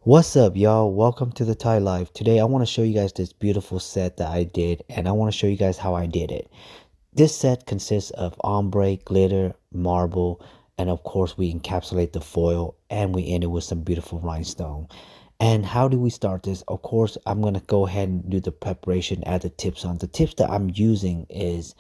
What's up, y'all? Welcome to the Thai Life. Today, I want to show you guys this beautiful set that I did, and I want to show you guys how I did it. This set consists of ombre, glitter, marble, and of course, we encapsulate the foil, and we end it with some beautiful rhinestone. And how do we start this? Of course, I'm going to go ahead and do the preparation, add the tips on. The tips that I'm using is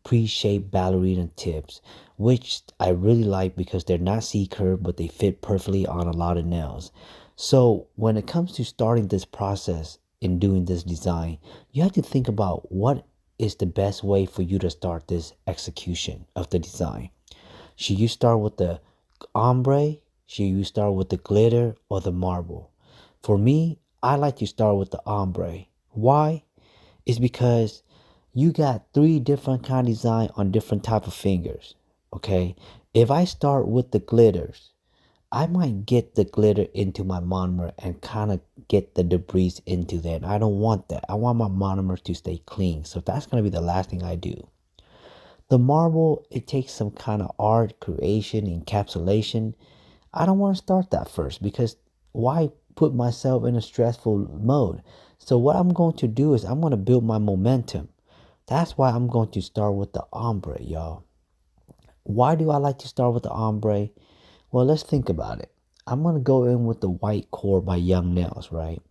pre-shaped ballerina tips, which I really like because they're not C-curved, but they fit perfectly on a lot of nails. So when it comes to starting this process in doing this design, you have to think about what is the best way for you to start this execution of the design. Should you start with the ombre? Should you start with the glitter or the marble? For me, I like to start with the ombre. Why? It's because you got three different kind of design on different type of fingers. Okay, if I start with the glitters, I might get the glitter into my monomer and kind of get the debris into there. And I don't want that. I want my monomer to stay clean. So that's going to be the last thing I do. The marble, it takes some kind of art, creation, encapsulation. I don't want to start that first because why put myself in a stressful mode? So what I'm going to do is I'm going to build my momentum. That's why I'm going to start with the ombre, y'all. Why do I like to start with the ombre? Well, let's think about it. I'm going to go in with the white core by Young Nails, right?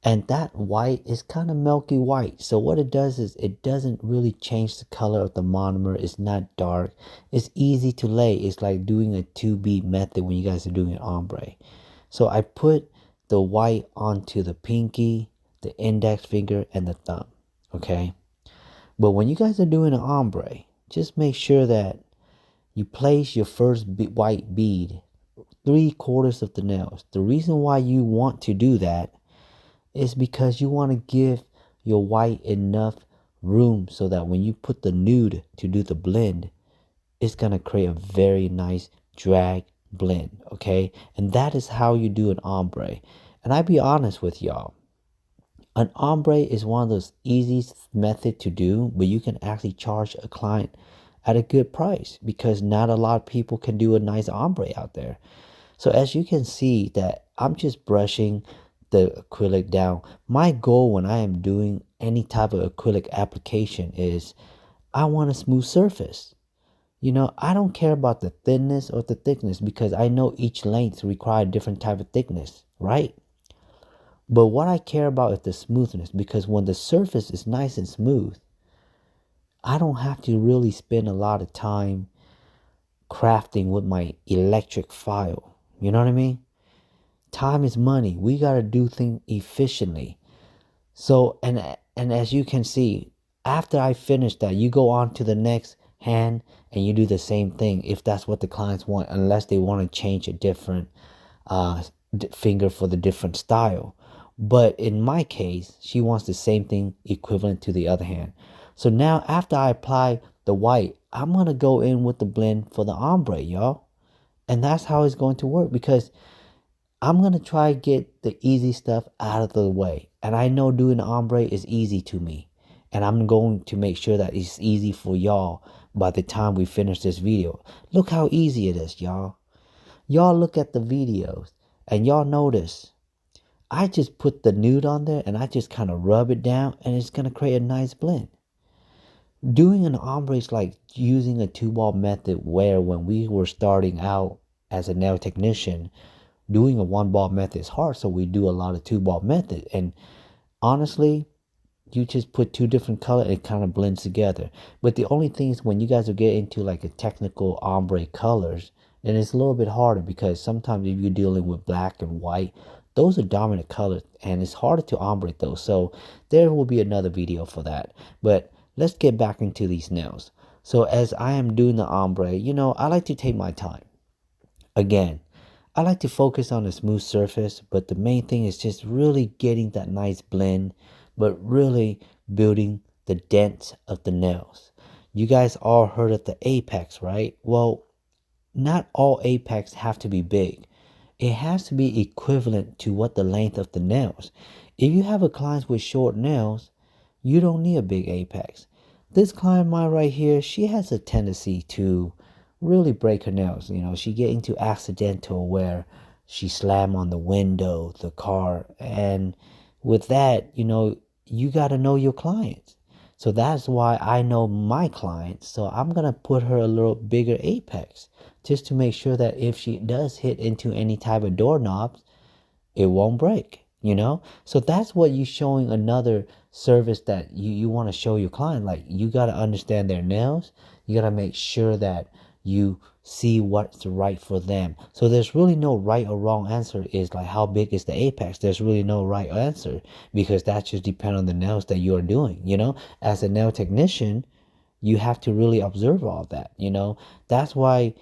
And that white is kind of milky white. So what it does is it doesn't really change the color of the monomer. It's not dark. It's easy to lay. It's like doing a 2B method when you guys are doing an ombre. So I put the white onto the pinky, the index finger, and the thumb. Okay? But when you guys are doing an ombre, just make sure that you place your first white bead 3/4 of the nails. The reason why you want to do that is because you want to give your white enough room so that when you put the nude to do the blend, it's going to create a very nice drag blend, okay? And that is how you do an ombre. And I be honest with y'all, an ombre is one of those easiest method to do, but you can actually charge a client at a good price because not a lot of people can do a nice ombre out there. So as you can see that I'm just brushing the acrylic down. My goal when I am doing any type of acrylic application is I want a smooth surface. I don't care about the thinness or the thickness because I know each length require a different type of thickness, right? But what I care about is the smoothness because when the surface is nice and smooth, I don't have to really spend a lot of time crafting with my electric file. You know what I mean? Time is money. We got to do things efficiently. So, and as you can see, after I finish that, you go on to the next hand and you do the same thing if that's what the clients want, unless they want to change a different finger for the different style. But in my case, she wants the same thing equivalent to the other hand. So now after I apply the white, I'm going to go in with the blend for the ombre, y'all. And that's how it's going to work because I'm going to try to get the easy stuff out of the way. And I know doing ombre is easy to me. And I'm going to make sure that it's easy for y'all by the time we finish this video. Look how easy it is, y'all. Y'all look at the videos and y'all notice I just put the nude on there and I just kind of rub it down and it's going to create a nice blend. Doing an ombre is like using a two-ball method where when we were starting out as a nail technician, doing a one-ball method is hard, so we do a lot of two-ball method. And honestly, you just put two different colors, it kind of blends together. But the only thing is when you guys will get into like a technical ombre colors, then it's a little bit harder because sometimes if you're dealing with black and white, those are dominant colors and it's harder to ombre those. So there will be another video for that. But let's get back into these nails. So as I am doing the ombre, I like to take my time. Again, I like to focus on a smooth surface, but the main thing is just really getting that nice blend, but really building the dents of the nails. You guys all heard of the apex, right? Well, not all apex have to be big. It has to be equivalent to what the length of the nails. If you have a client with short nails, you don't need a big apex. This client of mine right here, she has a tendency to really break her nails. She get into accidental where she slammed on the window, the car. And with that, you got to know your clients. So that's why I know my clients. So I'm going to put her a little bigger apex just to make sure that if she does hit into any type of doorknobs, it won't break. So that's what you showing another service that you want to show your client. Like, you got to understand their nails. You got to make sure that you see what's right for them. So there's really no right or wrong answer. Is like, how big is the apex? There's really no right answer, because that just depends on the nails that you're doing. As a nail technician, you have to really observe all that. That's why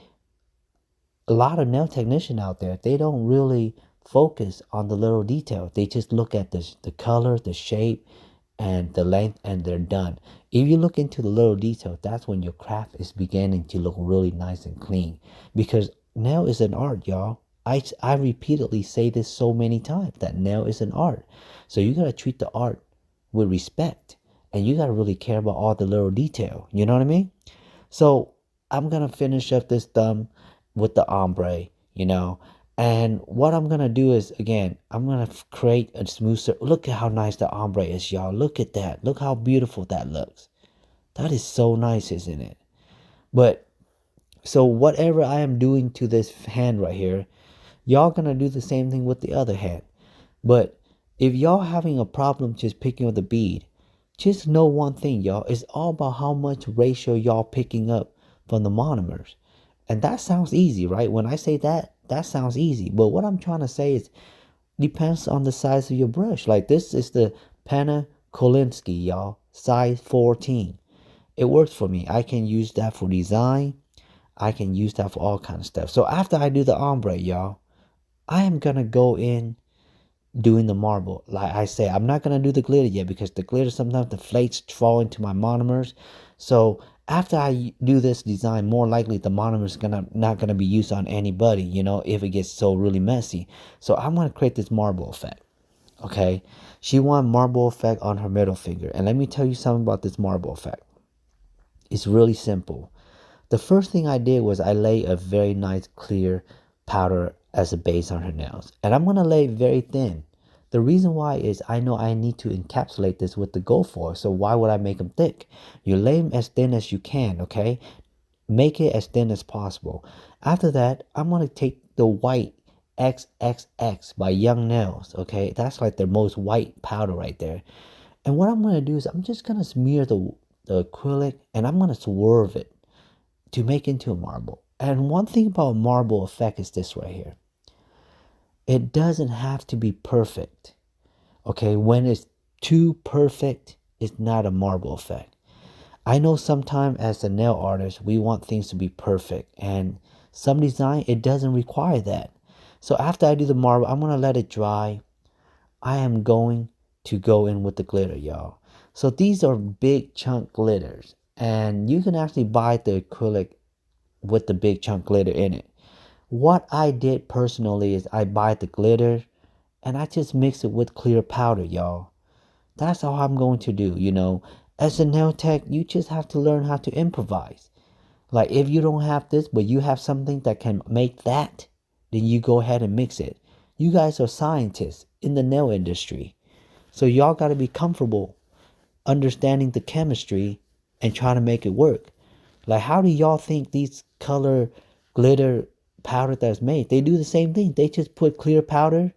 a lot of nail technicians out there, they don't really focus on the little detail. They just look at the color, the shape, and the length, and they're done. If you look into the little detail, that's when your craft is beginning to look really nice and clean. Because nail is an art, y'all. I repeatedly say this so many times, that nail is an art. So you gotta treat the art with respect, and you gotta really care about all the little detail. You know what I mean? So I'm gonna finish up this thumb with the ombre. And what I'm gonna do is, again, I'm gonna create a smooth. Look at how nice the ombre is, y'all. Look at that. Look how beautiful that looks. That is so nice, isn't it? But so whatever I am doing to this hand right here, y'all gonna do the same thing with the other hand. But if y'all having a problem just picking up the bead, just know one thing, y'all. It's all about how much ratio y'all picking up from the monomers. And that sounds easy, right? When I say that, that sounds easy. But what I'm trying to say is, depends on the size of your brush. Like, this is the Panna Kolinsky, y'all, size 14. It works for me. I can use that for design. I can use that for all kind of stuff. So after I do the ombre, y'all, I am going to go in doing the marble. Like I say, I'm not going to do the glitter yet, because the glitter, sometimes the flakes fall into my monomers. So after I do this design, more likely the monomer is not gonna be used on anybody, if it gets so really messy. So I'm gonna create this marble effect. Okay, she want marble effect on her middle finger, and let me tell you something about this marble effect. It's really simple. The first thing I did was I lay a very nice clear powder as a base on her nails, and I'm gonna lay very thin. The reason why is, I know I need to encapsulate this with the gold foil. So why would I make them thick? You lay them as thin as you can, okay? Make it as thin as possible. After that, I'm going to take the white XXX by Young Nails, okay? That's like their most white powder right there. And what I'm going to do is, I'm just going to smear the acrylic, and I'm going to swerve it to make into a marble. And one thing about marble effect is this right here. It doesn't have to be perfect. Okay, when it's too perfect, it's not a marble effect. I know sometimes as a nail artist, we want things to be perfect, and some design, it doesn't require that. So after I do the marble, I'm gonna let it dry. I am going to go in with the glitter, y'all. So these are big chunk glitters, and you can actually buy the acrylic with the big chunk glitter in it. What I did personally is, I buy the glitter and I just mix it with clear powder, y'all. That's all I'm going to do. As a nail tech, you just have to learn how to improvise. Like, if you don't have this, but you have something that can make that, then you go ahead and mix it. You guys are scientists in the nail industry. So y'all got to be comfortable understanding the chemistry and trying to make it work. Like, how do y'all think these color glitter powder that's made? They do the same thing. They just put clear powder,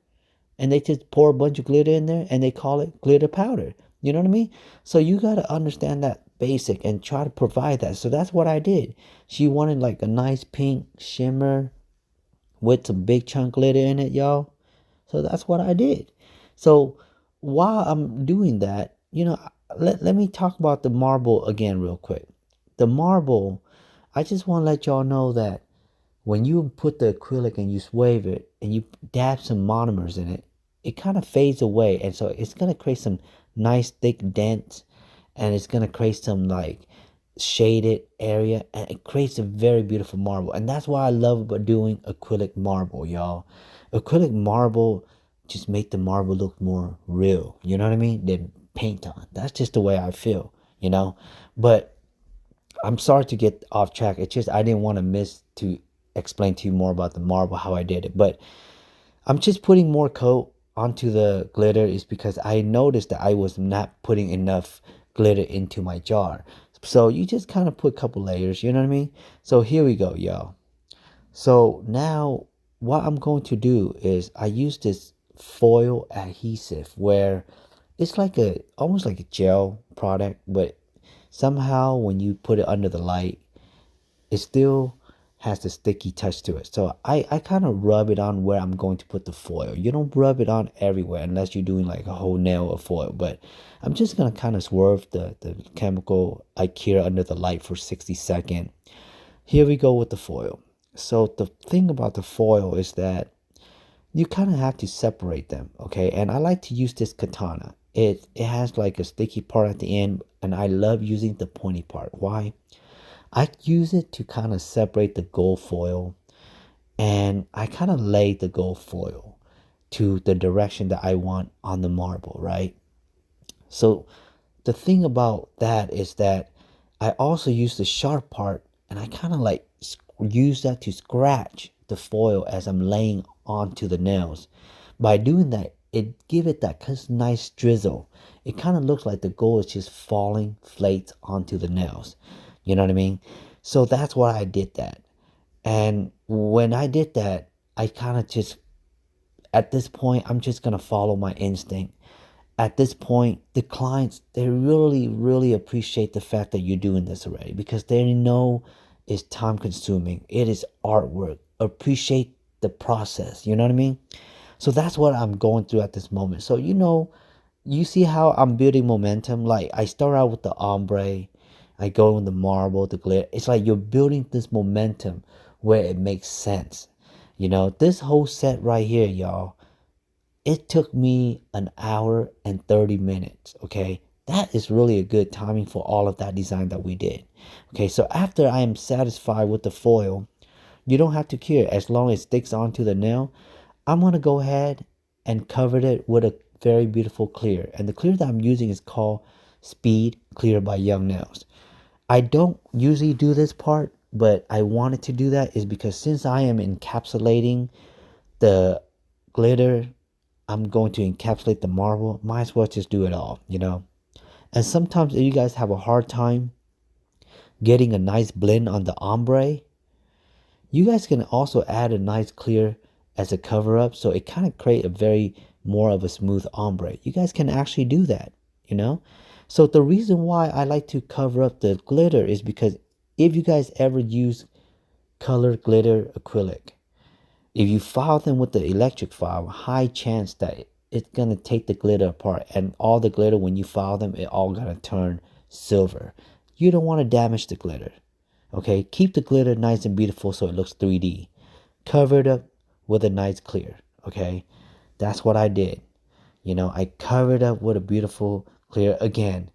and they just pour a bunch of glitter in there, and they call it glitter powder. You know what I mean? So you got to understand that basic and try to provide that. So that's what I did. She wanted like a nice pink shimmer with some big chunk glitter in it, y'all. So that's what I did. So while I'm doing that, let me talk about the marble again real quick. The marble, I just want to let y'all know that when you put the acrylic and you wave it and you dab some monomers in it, it kind of fades away. And so it's going to create some nice thick dents, and it's going to create some like shaded area, and it creates a very beautiful marble. And that's why I love about doing acrylic marble, y'all. Acrylic marble just make the marble look more real, you know what I mean, than paint on. That's just the way I feel. But I'm sorry to get off track. It's just I didn't want to miss to explain to you more about the marble, how I did it. But I'm just putting more coat onto the glitter is because I noticed that I was not putting enough glitter into my jar. So you just kind of put a couple layers, you know what I mean? So here we go, y'all. So now what I'm going to do is I use this foil adhesive where it's like a almost like a gel product, but somehow when you put it under the light, it still has the sticky touch to it. So I kind of rub it on where I'm going to put the foil. You don't rub it on everywhere unless you're doing like a whole nail of foil. But I'm just going to kind of swerve the chemical Ikea under the light for 60 seconds. Here we go with the foil. So the thing about the foil is that you kind of have to separate them, okay? And I like to use this katana. It has like a sticky part at the end, and I love using the pointy part. Why? I use it to kind of separate the gold foil, and I kind of lay the gold foil to the direction that I want on the marble, right? So the thing about that is that I also use the sharp part, and I kind of like use that to scratch the foil as I'm laying onto the nails. By doing that, it give it that nice drizzle. It kind of looks like the gold is just falling flakes onto the nails. You know what I mean? So that's why I did that. And when I did that, I kind of just, at this point, I'm just going to follow my instinct. At this point, the clients, they really, really appreciate the fact that you're doing this already because they know it's time consuming. It is artwork. Appreciate the process. You know what I mean? So that's what I'm going through at this moment. So, you see how I'm building momentum? Like I start out with the ombre, I go with the marble, the glitter. It's like you're building this momentum where it makes sense. This whole set right here, y'all, it took me an hour and 30 minutes, okay? That is really a good timing for all of that design that we did. Okay, so after I am satisfied with the foil, you don't have to care as long as it sticks onto the nail. I'm going to go ahead and cover it with a very beautiful clear. And the clear that I'm using is called Speed Clear by Young Nails. I don't usually do this part, but I wanted to do that is because since I am encapsulating the glitter, I'm going to encapsulate the marble. Might as well just do it all, And sometimes if you guys have a hard time getting a nice blend on the ombre, you guys can also add a nice clear as a cover up. So it kind of create a very more of a smooth ombre. You guys can actually do that, So the reason why I like to cover up the glitter is because if you guys ever use colored glitter acrylic, if you file them with the electric file, high chance that it's going to take the glitter apart. And all the glitter, when you file them, it all going to turn silver. You don't want to damage the glitter. Okay, keep the glitter nice and beautiful so it looks 3D. Cover it up with a nice clear. Okay, that's what I did. I covered up with a beautiful clear. Again,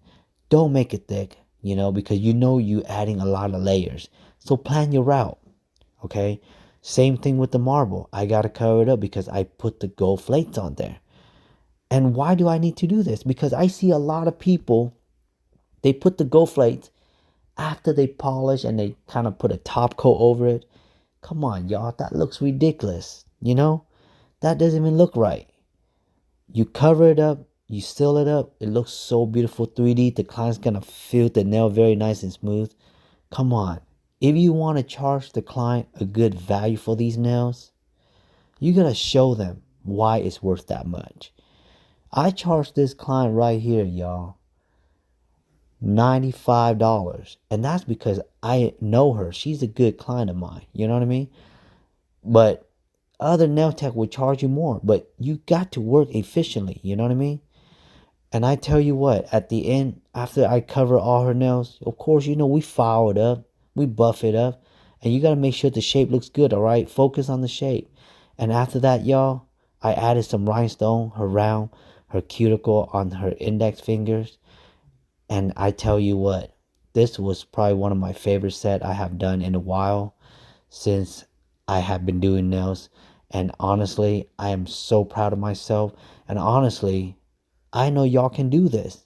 don't make it thick, because you adding a lot of layers. So plan your route. Okay, same thing with the marble. I got to cover it up because I put the gold flakes on there. And why do I need to do this? Because I see a lot of people, they put the gold flakes after they polish and they kind of put a top coat over it. Come on, y'all. That looks ridiculous. That doesn't even look right. You cover it up. You seal it up. It looks so beautiful 3D. The client's going to feel the nail very nice and smooth. Come on. If you want to charge the client a good value for these nails, you got to show them why it's worth that much. I charge this client right here, y'all, $95. And that's because I know her. She's a good client of mine. You know what I mean? But other nail tech will charge you more. But you got to work efficiently. You know what I mean? And I tell you what, at the end, after I cover all her nails, of course, we file it up. We buff it up. And you got to make sure the shape looks good, all right? Focus on the shape. And after that, y'all, I added some rhinestone around her cuticle on her index fingers. And I tell you what, this was probably one of my favorite set I have done in a while since I have been doing nails. And honestly, I am so proud of myself. And honestly, I know y'all can do this.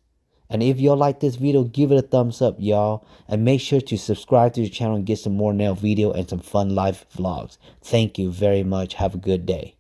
And if y'all like this video, give it a thumbs up, y'all. And make sure to subscribe to the channel and get some more nail video and some fun life vlogs. Thank you very much. Have a good day.